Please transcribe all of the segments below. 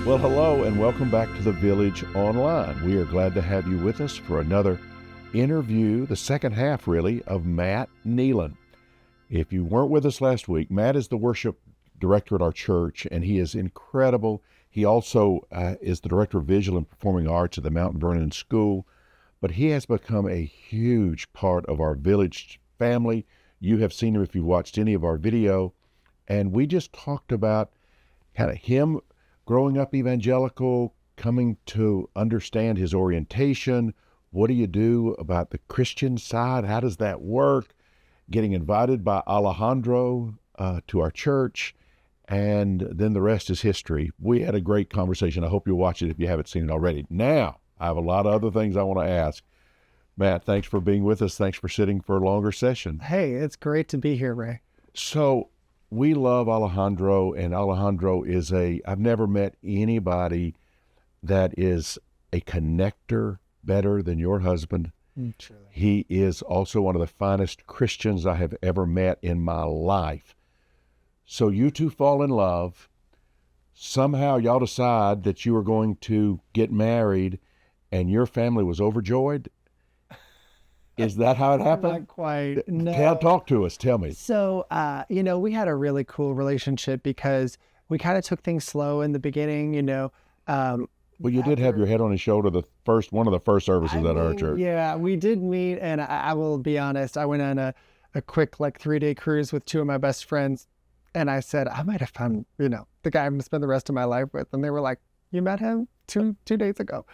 Well, hello and welcome back to the Village Online. We are glad to have you with us for another interview, the second half really, of Matt Neylon. If you weren't with us last week, Matt is the worship director at our church, and he is incredible. He also is the director of visual and performing arts at the Mount Vernon School, but he has become a huge part of our Village family. You have seen him if you've watched any of our video, and we just talked about kind of him growing up evangelical, coming to understand his orientation. What do you do about the Christian side? How does that work? Getting invited by Alejandro to our church, and then the rest is history. We had a great conversation. I hope you'll watch it if you haven't seen it already. Now, I have a lot of other things I want to ask. Matt, thanks for being with us. Thanks for sitting for a longer session. Hey, it's great to be here, Ray. So, we love Alejandro, and Alejandro is I've never met anybody that is a connector better than your husband. Truly. He is also one of the finest Christians I have ever met in my life. So you two fall in love. Somehow y'all decide that you are going to get married, and your family was overjoyed. Is that how it happened? Not quite. No. Talk to us. Tell me. So, we had a really cool relationship because we kind of took things slow in the beginning, Well, you did have your head on his shoulder one of the first services at our church. Yeah, we did meet, and I will be honest, I went on a quick 3-day cruise with two of my best friends, and I said, I might have found, the guy I'm going to spend the rest of my life with. And they were like, you met him two days ago.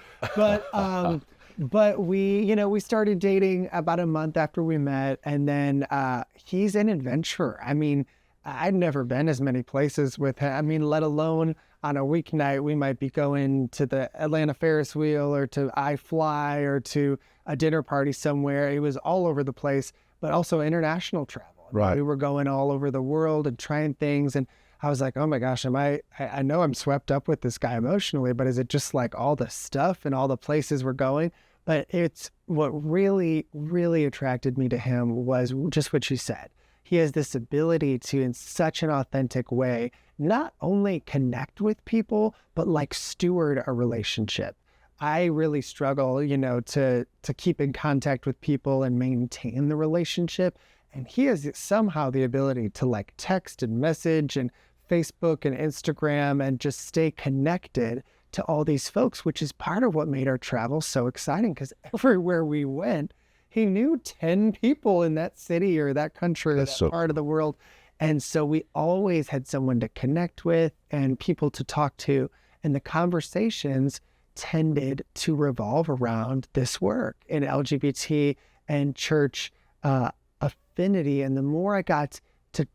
But we started dating about a month after we met, and then he's an adventurer. I mean, I'd never been as many places with him. I mean, let alone on a weeknight, we might be going to the Atlanta Ferris wheel or to iFly or to a dinner party somewhere. It was all over the place, but also international travel. Right. We were going all over the world and trying things, and I was like, oh my gosh, I know I'm swept up with this guy emotionally, but is it just like all the stuff and all the places we're going? But it's what really, really attracted me to him was just what you said. He has this ability to, in such an authentic way, not only connect with people, but steward a relationship. I really struggle, to keep in contact with people and maintain the relationship. And he has somehow the ability to text and message and Facebook and Instagram and just stay connected to all these folks, which is part of what made our travel so exciting, because everywhere we went, he knew 10 people in that city or that country or that part of the world. And so we always had someone to connect with and people to talk to. And the conversations tended to revolve around this work in LGBT and church affinity. And the more I got to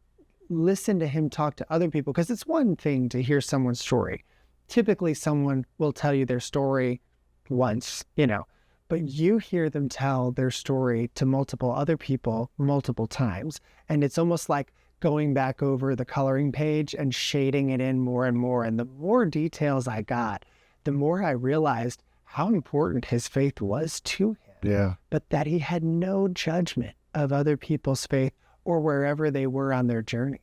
listen to him talk to other people, because it's one thing to hear someone's story. Typically, someone will tell you their story once, but you hear them tell their story to multiple other people multiple times. And it's almost like going back over the coloring page and shading it in more and more. And the more details I got, the more I realized how important his faith was to him. Yeah. But that he had no judgment of other people's faith or wherever they were on their journey.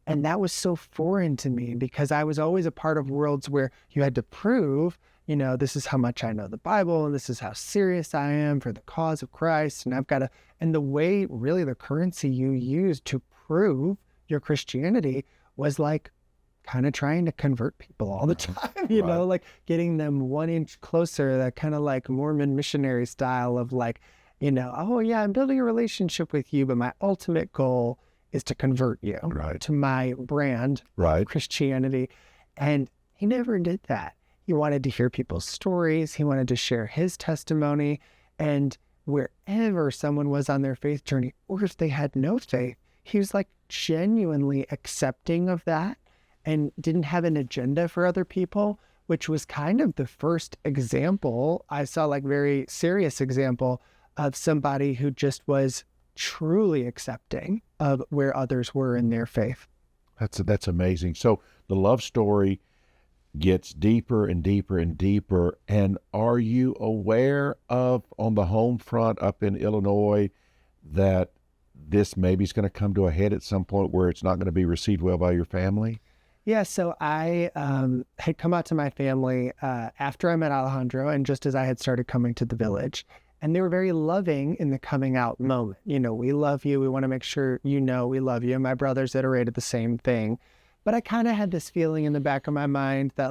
And that was so foreign to me because I was always a part of worlds where you had to prove, this is how much I know the Bible and this is how serious I am for the cause of Christ. And and the way really the currency you used to prove your Christianity was kind of trying to convert people all the time, Right. Getting them 1 inch closer, that kind of Mormon missionary style of oh yeah, I'm building a relationship with you, but my ultimate goal is to convert you to my brand, Christianity. And he never did that. He wanted to hear people's stories. He wanted to share his testimony. And wherever someone was on their faith journey, or if they had no faith, he was genuinely accepting of that and didn't have an agenda for other people, which was kind of the first example I saw, very serious example of somebody who just was truly accepting of where others were in their faith. That's amazing. So the love story gets deeper and deeper and deeper. And are you aware of, on the home front up in Illinois, that this maybe is going to come to a head at some point where it's not going to be received well by your family? Yeah, so I had come out to my family after I met Alejandro and just as I had started coming to the village. And they were very loving in the coming out moment. We love you. We want to make sure we love you. And my brothers iterated the same thing. But I kind of had this feeling in the back of my mind that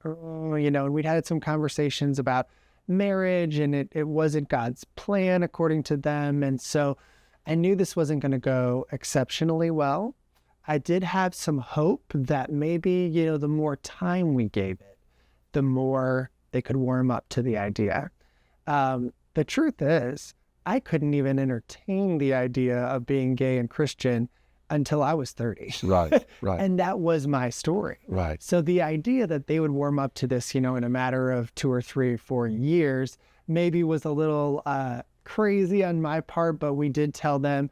and we'd had some conversations about marriage and it wasn't God's plan according to them. And so I knew this wasn't going to go exceptionally well. I did have some hope that maybe, the more time we gave it, the more they could warm up to the idea. The truth is, I couldn't even entertain the idea of being gay and Christian until I was 30. Right, right. And that was my story. Right. So the idea that they would warm up to this, in a matter of 2 or 3 or 4 years, maybe was a little crazy on my part, but we did tell them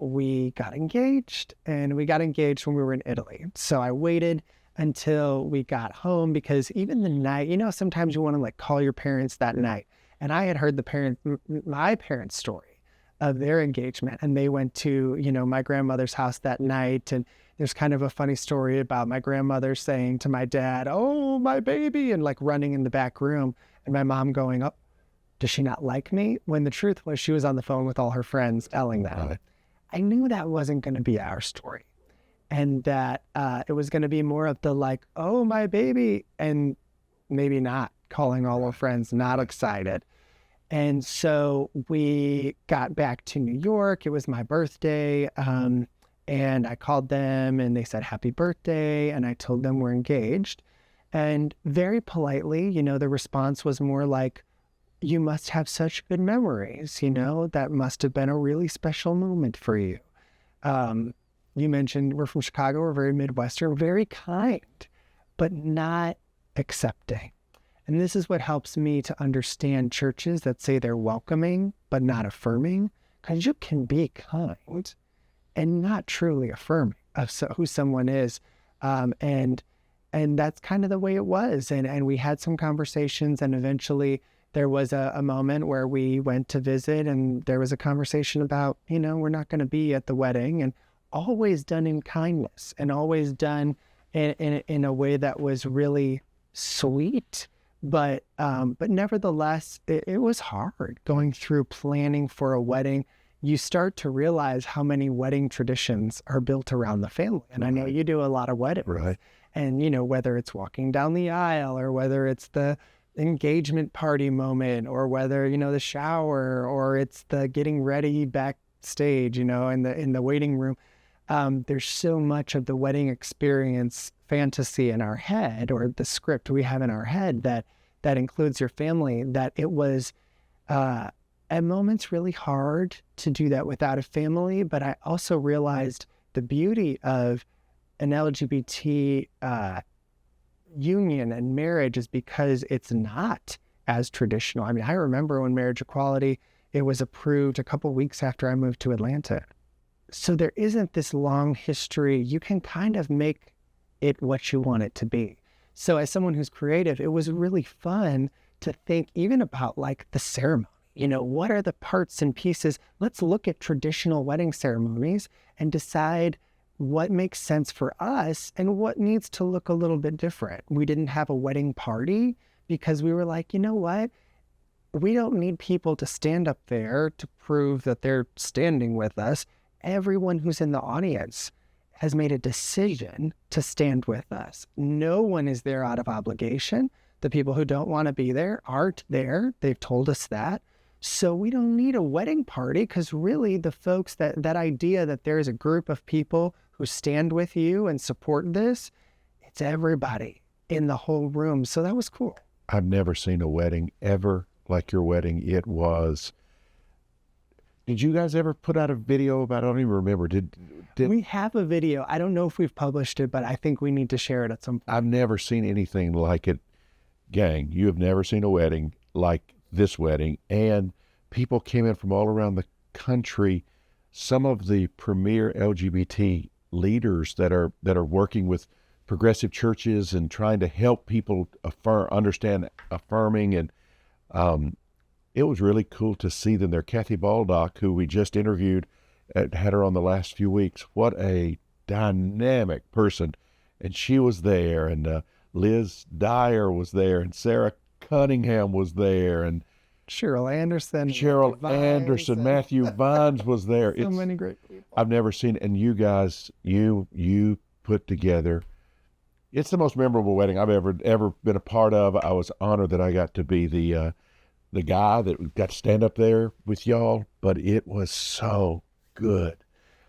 we got engaged, and we got engaged when we were in Italy. So I waited until we got home because even the night, sometimes you want to call your parents that night. And I had heard my parents' story of their engagement, and they went to, my grandmother's house that night. And there's kind of a funny story about my grandmother saying to my dad, "Oh, my baby," and running in the back room, and my mom going, "Oh, does she not like me?" When the truth was she was on the phone with all her friends telling them. Right. I knew that wasn't going to be our story, and that it was going to be more of the "Oh, my baby," and maybe not, calling all our friends not excited. And so we got back to New York. It was my birthday. And I called them and they said, "Happy birthday." And I told them we're engaged. And very politely, the response was more like, "You must have such good memories. That must have been a really special moment for you." You mentioned we're from Chicago. We're very Midwestern, very kind, but not accepting. And this is what helps me to understand churches that say they're welcoming, but not affirming, because you can be kind and not truly affirming of who someone is. And that's kind of the way it was. And we had some conversations, and eventually there was a moment where we went to visit, and there was a conversation about, we're not going to be at the wedding, and always done in kindness and always done in a way that was really sweet. But nevertheless, it was hard going through planning for a wedding. You start to realize how many wedding traditions are built around the family. And I know you do a lot of weddings. Right. And, whether it's walking down the aisle, or whether it's the engagement party moment, or whether, the shower, or it's the getting ready backstage, in the waiting room. There's so much of the wedding experience fantasy in our head, or the script we have in our head that includes your family, that it was at moments really hard to do that without a family. But I also realized the beauty of an LGBT union and marriage is because it's not as traditional. I mean, I remember when marriage equality, it was approved a couple weeks after I moved to Atlanta. So there isn't this long history. You can kind of make it what you want it to be. So as someone who's creative, it was really fun to think even about the ceremony. What are the parts and pieces? Let's look at traditional wedding ceremonies and decide what makes sense for us and what needs to look a little bit different. We didn't have a wedding party because we were like, you know what? We don't need people to stand up there to prove that they're standing with us. Everyone who's in the audience has made a decision to stand with us. No one is there out of obligation. The people who don't want to be there aren't there. They've told us that. So we don't need a wedding party, because really the folks, that idea that there is a group of people who stand with you and support this, it's everybody in the whole room. So that was cool. I've never seen a wedding ever like your wedding. It was... Did you guys ever put out a video about it? I don't even remember. Did we have a video? I don't know if we've published it, but I think we need to share it at some point. I've never seen anything like it. Gang, you have never seen a wedding like this wedding. And people came in from all around the country. Some of the premier LGBT leaders that are working with progressive churches and trying to help people understand affirming. And it was really cool to see them there. Kathy Baldock, who we just interviewed, had her on the last few weeks. What a dynamic person. and she was there, and Liz Dyer was there, and Sarah Cunningham was there, and Cheryl Anderson, Cheryl Matthew Vines, Anderson, and Matthew Vines was there. so many great people. I've never seen, and you guys, you put together. It's the most memorable wedding I've ever been a part of. I was honored that I got to be the guy that got to stand up there with y'all, but it was so good.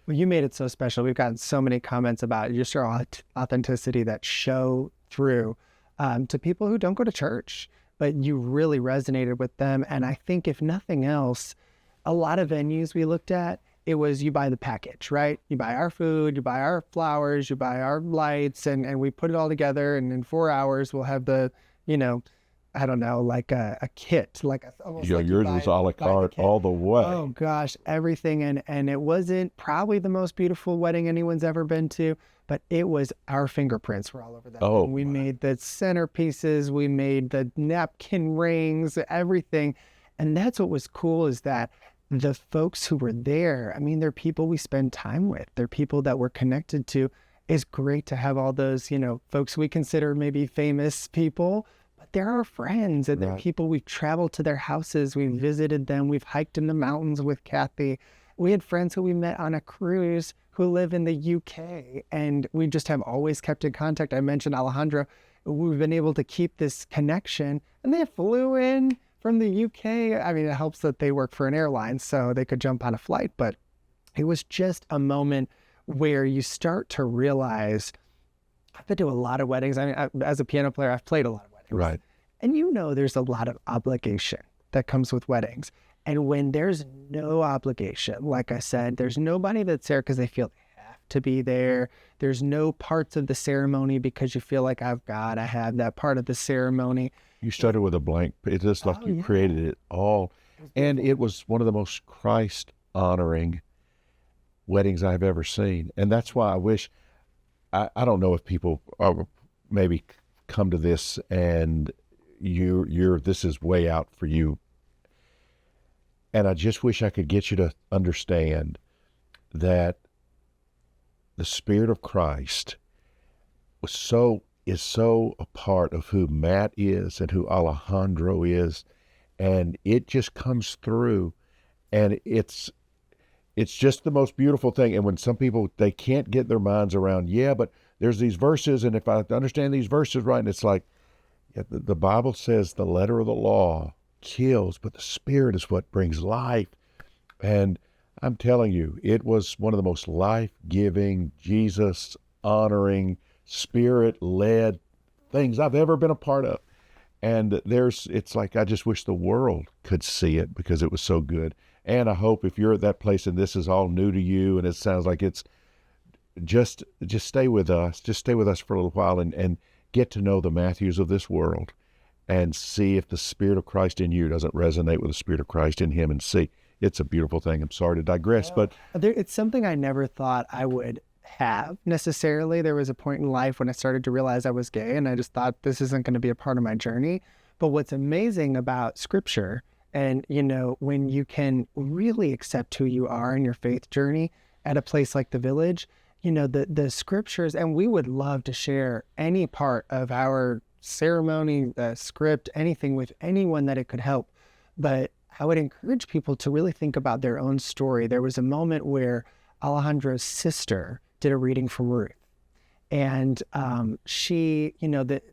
Well, you made it so special. We've gotten so many comments about just your authenticity that show through to people who don't go to church, but you really resonated with them. And I think if nothing else, a lot of venues we looked at, it was you buy the package, right? You buy our food, you buy our flowers, you buy our lights, and we put it all together. And in 4 hours, we'll have the, I don't know, like a kit, almost like Yours was a la carte all the way. Oh gosh, everything. And it wasn't probably the most beautiful wedding anyone's ever been to, but it was our fingerprints were all over that. Oh, we made the centerpieces, we made the napkin rings, everything. And that's what was cool, is that the folks who were there, I mean, they're people we spend time with. They're people that we're connected to. It's great to have all those, folks we consider maybe famous people, but they're our friends, and they're people we've traveled to their houses. We've visited them. We've hiked in the mountains with Kathy. We had friends who we met on a cruise who live in the UK, and we just have always kept in contact. I mentioned Alejandro. We've been able to keep this connection, and they flew in from the UK. I mean, it helps that they work for an airline, so they could jump on a flight, but it was just a moment where you start to realize, I've been to a lot of weddings. I mean, as a piano player, I've played a lot of weddings. Right. And there's a lot of obligation that comes with weddings. And when there's no obligation, like I said, there's nobody that's there because they feel they have to be there. There's no parts of the ceremony because you feel like I've got to have that part of the ceremony. You started with a blank. It's just like you created it all. And it was one of the most Christ-honoring weddings I've ever seen. And that's why I wish, I don't know if people are maybe come to this and this is way out for you. And I just wish I could get you to understand that the Spirit of Christ is so a part of who Matt is and who Alejandro is, and it just comes through, and it's just the most beautiful thing. And when some people, they can't get their minds around, but there's these verses, and if I understand these verses right, and it's like, the Bible says the letter of the law kills, but the Spirit is what brings life. And I'm telling you, it was one of the most life-giving, Jesus-honoring, Spirit-led things I've ever been a part of. And it's like, I just wish the world could see it because it was so good. And I hope if you're at that place and this is all new to you and it sounds like it's just stay with us. Just stay with us for a little while and get to know the Matthews of this world and see if the Spirit of Christ in you doesn't resonate with the Spirit of Christ in him, and see. It's a beautiful thing. I'm sorry to digress, but it's something I never thought I would have necessarily. There was a point in life when I started to realize I was gay, and I just thought this isn't going to be a part of my journey. But what's amazing about Scripture, and when you can really accept who you are in your faith journey at a place like the Village, the Scriptures, and we would love to share any part of our ceremony, script, anything with anyone that it could help. But I would encourage people to really think about their own story. There was a moment where Alejandro's sister did a reading from Ruth. And she,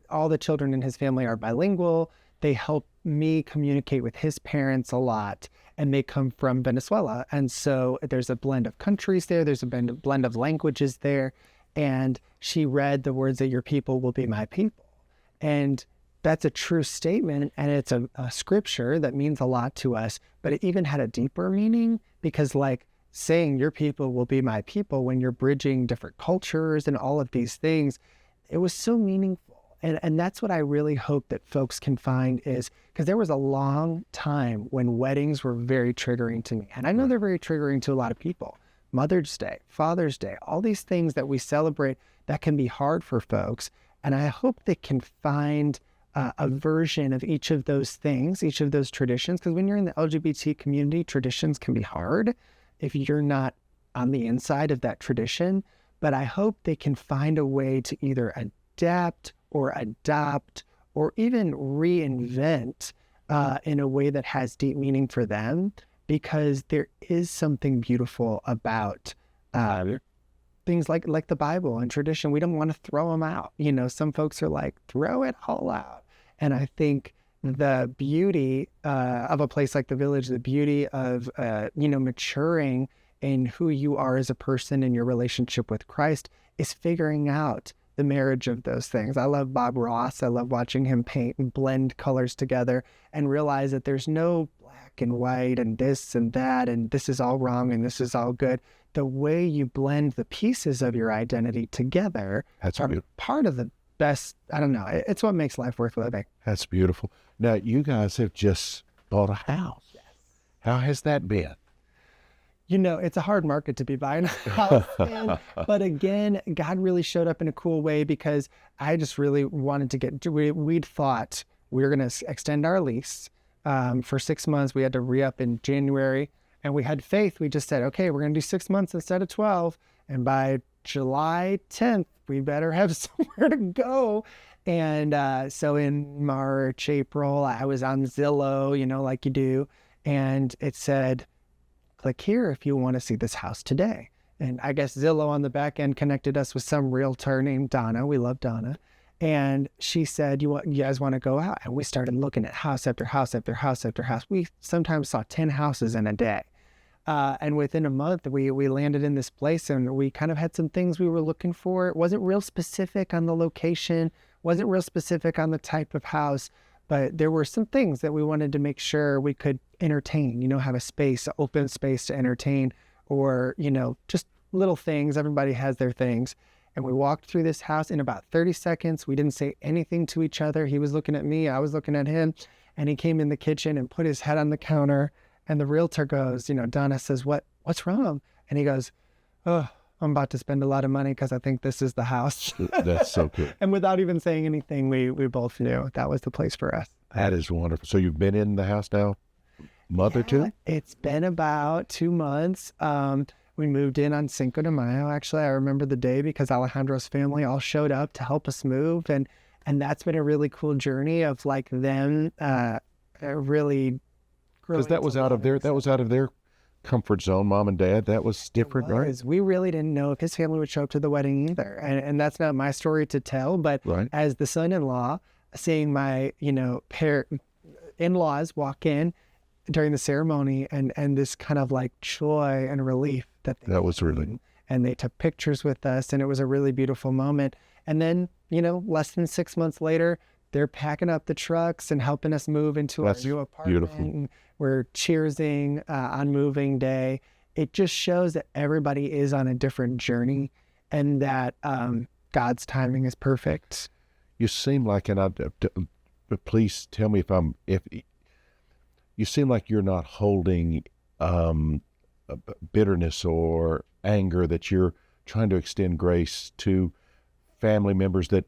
all the children in his family are bilingual. They help me communicate with his parents a lot, and they come from Venezuela. And so there's a blend of countries there. There's a blend of languages there. And she read the words that your people will be my people. And that's a true statement, and it's a scripture that means a lot to us, but it even had a deeper meaning, because like saying your people will be my people, when you're bridging different cultures and all of these things, it was so meaningful. And that's what I really hope that folks can find, is because there was a long time when weddings were very triggering to me. And I know they're very triggering to a lot of people. Mother's Day, Father's Day, all these things that we celebrate that can be hard for folks. And I hope they can find a version of each of those things, each of those traditions, because when you're in the LGBT community, traditions can be hard if you're not on the inside of that tradition. but I hope they can find a way to either adapt or adopt or even reinvent in a way that has deep meaning for them, because there is something beautiful about things like the Bible and tradition. We don't want to throw them out. Some folks are like, throw it all out. And I think the beauty of a place like the Village, the beauty of, maturing in who you are as a person in your relationship with Christ is figuring out the marriage of those things. I love Bob Ross. I love watching him paint and blend colors together and realize that there's no black and white and this and that and this is all wrong and this is all good. The way you blend the pieces of your identity together are part of the best. I don't know. It's what makes life worth living. That's beautiful. Now, you guys have just bought a house. Yes. How has that been? It's a hard market to be buying a house in, but again, God really showed up in a cool way, because I just really wanted to we'd thought we were going to extend our lease for 6 months. We had to re-up in January, and we had faith. We just said, okay, we're going to do 6 months instead of 12. And by July 10th, we better have somewhere to go. And so in March, April, I was on Zillow, like you do. And it said, click here if you want to see this house today. And I guess Zillow on the back end connected us with some realtor named Donna. We love Donna. And she said, you guys want to go out? And we started looking at house after house after house after house. We sometimes saw 10 houses in a day. And within a month, we landed in this place, and we kind of had some things we were looking for. It wasn't real specific on the location, wasn't real specific on the type of house, but there were some things that we wanted to make sure we could entertain, have a space, an open space to entertain, or, just little things. Everybody has their things. And we walked through this house in about 30 seconds. We didn't say anything to each other. He was looking at me, I was looking at him, and he came in the kitchen and put his head on the counter. And the realtor goes, Donna says, what's wrong? And he goes, oh, I'm about to spend a lot of money because I think this is the house. That's so good. And without even saying anything, we both knew that was the place for us. That is wonderful. So you've been in the house now a month or two? It's been about 2 months. We moved in on Cinco de Mayo. Actually, I remember the day because Alejandro's family all showed up to help us move. And that's been a really cool journey of like them really growing. Because that was out of their comfort zone, mom and dad. That was different, right? We really didn't know if his family would show up to the wedding either. And that's not my story to tell, but as the son-in-law, seeing my, in-laws walk in during the ceremony and this kind of like joy and relief that was really, and they took pictures with us, and it was a really beautiful moment. And then, less than 6 months later, they're packing up the trucks and helping us move into our new apartment. Beautiful. We're cheersing on moving day. It just shows that everybody is on a different journey, and that God's timing is perfect. You seem like, please tell me if you seem like you're not holding bitterness or anger, that you're trying to extend grace to family members that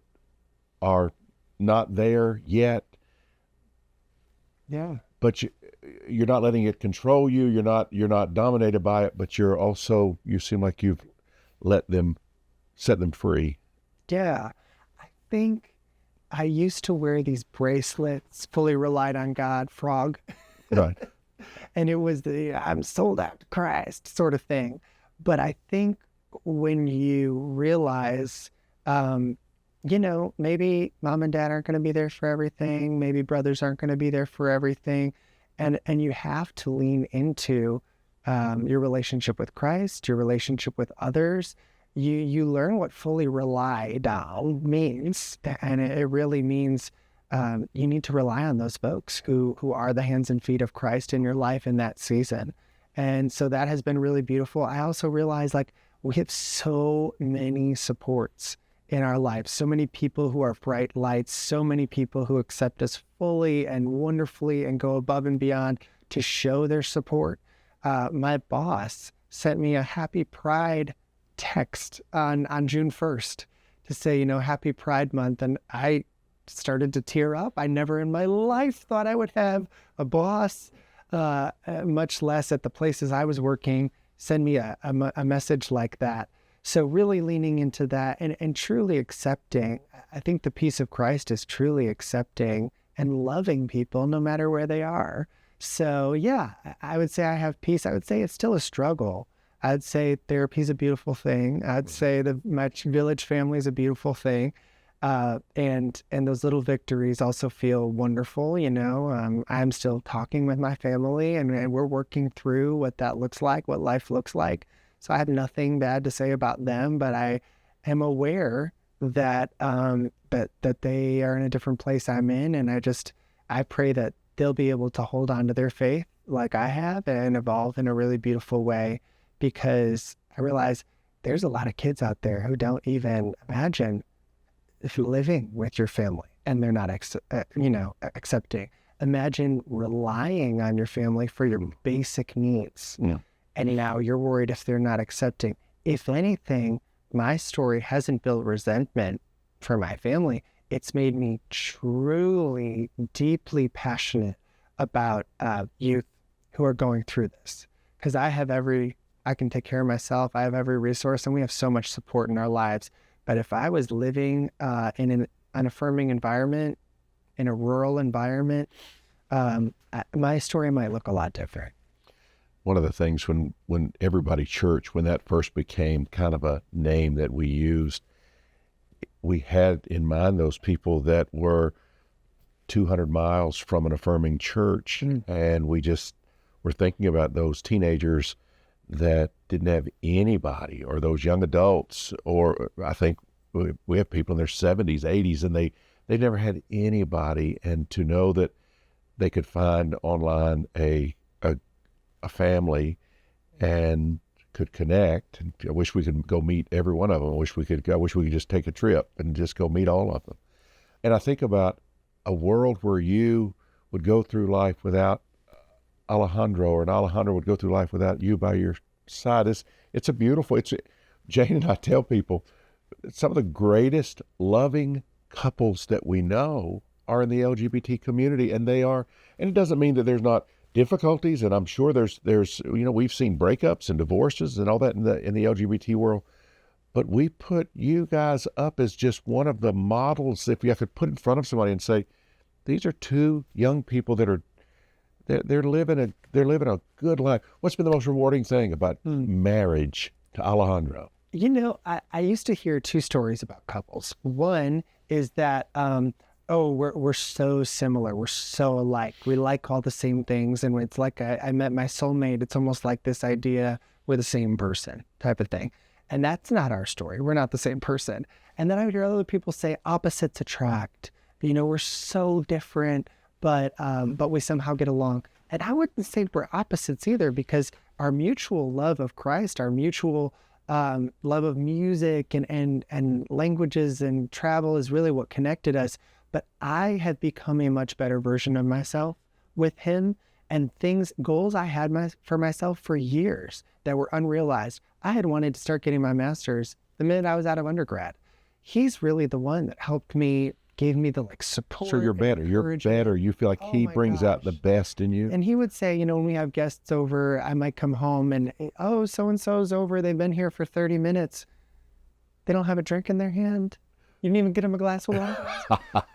are not there yet. Yeah. But you're not letting it control you. You're not dominated by it, but you seem like you've set them free. Yeah. I think I used to wear these bracelets, fully relied on God, frog. Right. And it was the I'm sold out to Christ sort of thing. But I think when you realize, maybe mom and dad aren't going to be there for everything. Maybe brothers aren't going to be there for everything. And you have to lean into your relationship with Christ, your relationship with others. You learn what fully relied on means. And it really means you need to rely on those folks who are the hands and feet of Christ in your life in that season. And so that has been really beautiful. I also realize we have so many supports in our lives, so many people who are bright lights, so many people who accept us fully and wonderfully and go above and beyond to show their support. My boss sent me a Happy Pride text on June 1st to say, Happy Pride Month. And I started to tear up. I never in my life thought I would have a boss, much less at the places I was working, send me a message like that. So really leaning into that and truly accepting. I think the peace of Christ is truly accepting and loving people no matter where they are. So yeah, I would say I have peace. I would say it's still a struggle. I'd say therapy is a beautiful thing. I'd say my village family is a beautiful thing. And those little victories also feel wonderful. I'm still talking with my family and we're working through what that looks like, what life looks like. So I have nothing bad to say about them, but I am aware that that they are in a different place I'm in. And I pray that they'll be able to hold on to their faith like I have and evolve in a really beautiful way, because I realize there's a lot of kids out there who don't even imagine if you're living with your family and they're not, accepting. Imagine relying on your family for your basic needs. Yeah. And now you're worried if they're not accepting. If anything, my story hasn't built resentment for my family. It's made me truly, deeply passionate about youth who are going through this. Because I can take care of myself. I have every resource and we have so much support in our lives. But if I was living in an unaffirming environment, in a rural environment, my story might look a lot different. One of the things when Everybody Church, when that first became kind of a name that we used, we had in mind those people that were 200 miles from an affirming church. And we just were thinking about those teenagers that didn't have anybody, or those young adults, or I think we have people in their 70s, 80s, and they never had anybody. And to know that they could find online a family and could connect. And I wish we could go meet every one of them. I wish we could just take a trip and just go meet all of them. And I think about a world where you would go through life without Alejandro, or an Alejandro would go through life without you by your side. Jane and I tell people some of the greatest loving couples that we know are in the LGBT community, and it doesn't mean that there's not difficulties, and I'm sure there's we've seen breakups and divorces and all that in the LGBT world, but we put you guys up as just one of the models. If you could put in front of somebody and say, these are two young people that are they're living a good life. What's been the most rewarding thing about marriage to Alejandro? I used to hear two stories about couples. One is that we're so similar. We're so alike. We like all the same things. And it's like I met my soulmate. It's almost like this idea we're the same person type of thing. And that's not our story. We're not the same person. And then I would hear other people say opposites attract. We're so different, but we somehow get along. And I wouldn't say we're opposites either, because our mutual love of Christ, our mutual love of music and languages and travel is really what connected us. But I have become a much better version of myself with him, and goals I had for myself for years that were unrealized. I had wanted to start getting my master's the minute I was out of undergrad. He's really the one that helped me, gave me the support. So you're better. You're better. You feel like he brings out the best in you. And he would say, when we have guests over, I might come home and, so-and-so's over. They've been here for 30 minutes. They don't have a drink in their hand. You didn't even get him a glass of water.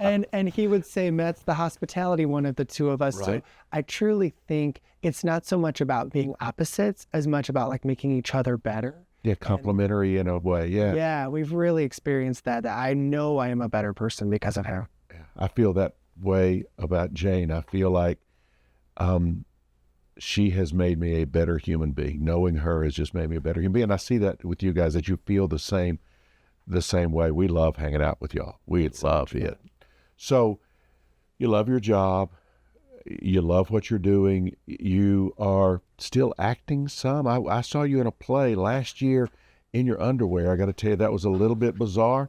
and he would say, Matt's the hospitality one of the two of us. Right. So I truly think it's not so much about being opposites as much about making each other better. Yeah, complementary in a way, yeah. Yeah, we've really experienced that. I know I am a better person because of him. I feel that way about Jane. I feel like she has made me a better human being. Knowing her has just made me a better human being. And I see that with you guys, that you feel the same way. We love hanging out with y'all. We love it. So you love your job. You love what you're doing. You are still acting some. I saw you in a play last year in your underwear. I got to tell you, that was a little bit bizarre.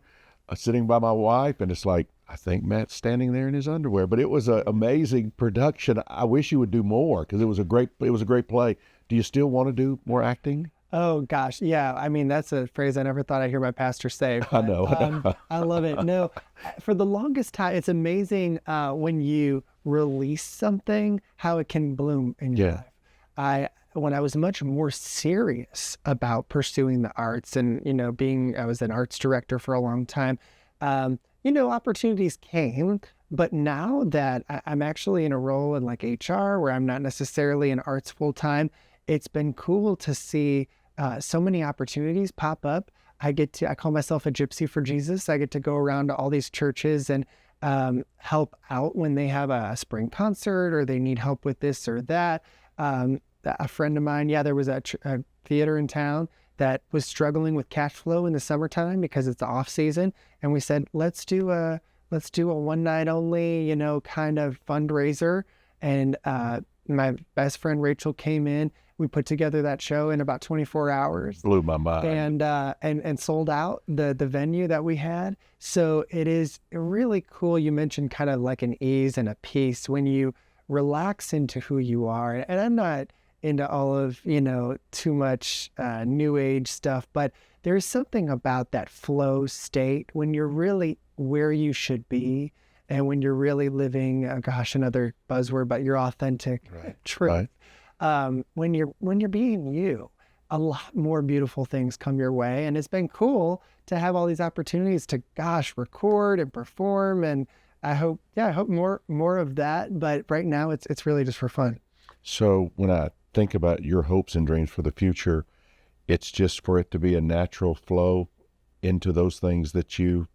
Sitting by my wife, and it's like, I think Matt's standing there in his underwear. But it was an amazing production. I wish you would do more, because it was a great play. Do you still want to do more acting? Oh, gosh. Yeah. I mean, that's a phrase I never thought I'd hear my pastor say. But, I know. I love it. No, for the longest time, it's amazing when you release something, how it can bloom in your life. when I was much more serious about pursuing the arts and, I was an arts director for a long time, opportunities came. But now that I'm actually in a role in like HR where I'm not necessarily in arts full time, it's been cool to see so many opportunities pop up. I call myself a gypsy for Jesus. I get to go around to all these churches and help out when they have a spring concert or they need help with this or that. A friend of mine, there was a theater in town that was struggling with cash flow in the summertime because it's the off season. And we said, let's do a one night only, kind of fundraiser. And my best friend Rachel came in. We put together that show in about 24 hours. Blew my mind. And sold out the venue that we had. So it is really cool. You mentioned kind of like an ease and a peace when you relax into who you are. And I'm not into all of, too much new age stuff, but there's something about that flow state when you're really where you should be and when you're really living, another buzzword, but your authentic truth. Right. When you're being you, a lot more beautiful things come your way. And it's been cool to have all these opportunities to, record and perform. And I hope more of that. But right now it's really just for fun. So when I think about your hopes and dreams for the future, it's just for it to be a natural flow into those things that you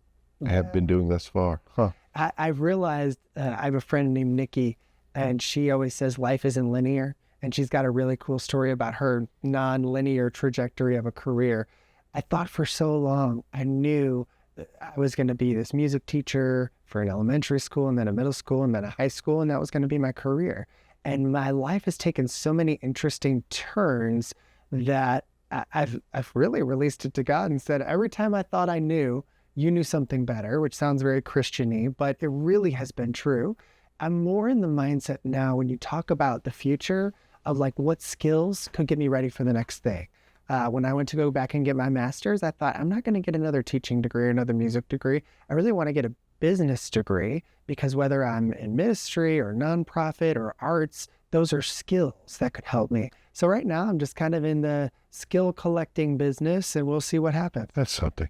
have been doing thus far. Huh. I've realized I have a friend named Nikki, and she always says life isn't linear. And she's got a really cool story about her non-linear trajectory of a career. I thought for so long, I knew that I was going to be this music teacher for an elementary school and then a middle school and then a high school, and that was going to be my career. And my life has taken so many interesting turns that I've really released it to God and said, every time I thought I knew, you knew something better, which sounds very Christian-y, but it really has been true. I'm more in the mindset now when you talk about the future of like what skills could get me ready for the next thing. When I went to go back and get my master's, I thought, I'm not going to get another teaching degree or another music degree. I really want to get a business degree because whether I'm in ministry or nonprofit or arts, those are skills that could help me. So right now I'm just kind of in the skill collecting business and we'll see what happens. That's something.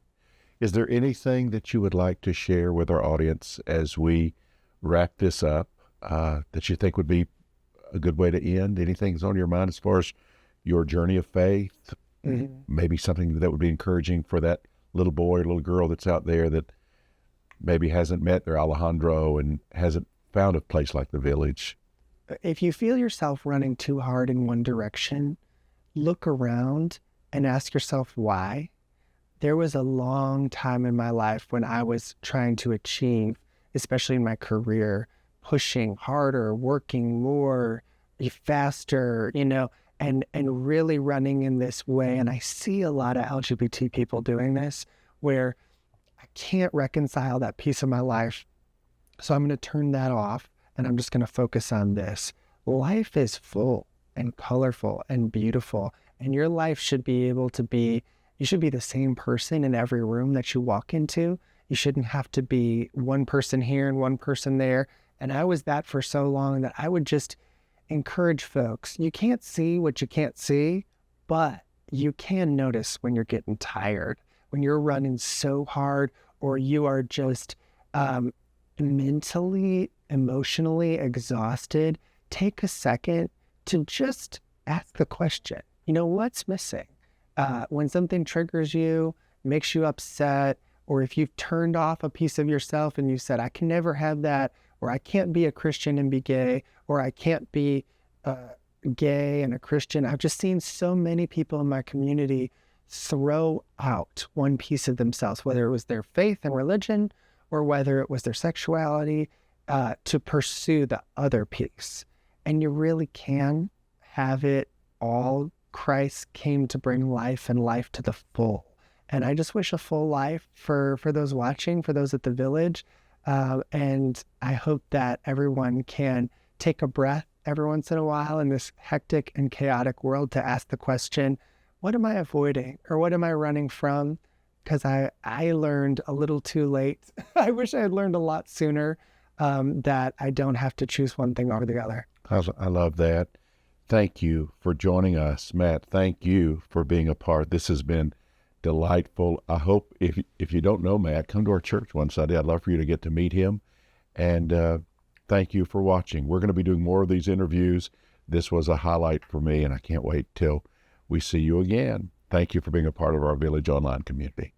Is there anything that you would like to share with our audience as we wrap this up that you think would be a good way to end? Anything's on your mind as far as your journey of faith? Mm-hmm. Maybe something that would be encouraging for that little boy or little girl that's out there that maybe hasn't met their Alejandro and hasn't found a place like the Village. If you feel yourself running too hard in one direction, look around and ask yourself why. There was a long time in my life when I was trying to achieve, especially in my career, pushing harder, working more, faster, and really running in this way. And I see a lot of LGBT people doing this where I can't reconcile that piece of my life. So I'm going to turn that off and I'm just going to focus on this. Life is full and colorful and beautiful, and your life should be able to be, you should be the same person in every room that you walk into. You shouldn't have to be one person here and one person there. And I was that for so long that I would just encourage folks. You can't see what you can't see, but you can notice when you're getting tired, when you're running so hard, or you are just mentally, emotionally exhausted. Take a second to just ask the question, what's missing? When something triggers you, makes you upset, or if you've turned off a piece of yourself and you said, I can never have that, or I can't be a Christian and be gay, or I can't be gay and a Christian. I've just seen so many people in my community throw out one piece of themselves, whether it was their faith and religion, or whether it was their sexuality, to pursue the other piece. And you really can have it all. Christ came to bring life and life to the full. And I just wish a full life for those watching, for those at the Village. And I hope that everyone can take a breath every once in a while in this hectic and chaotic world to ask the question, what am I avoiding or what am I running from? Because I learned a little too late. I wish I had learned a lot sooner that I don't have to choose one thing over the other. I love that. thank you for joining us. Matt, thank you for being a part. This has been delightful. I hope if you don't know Matt, come to our church one Sunday. I'd love for you to get to meet him. And thank you for watching. We're going to be doing more of these interviews. This was a highlight for me, and I can't wait till we see you again. Thank you for being a part of our Village Online community.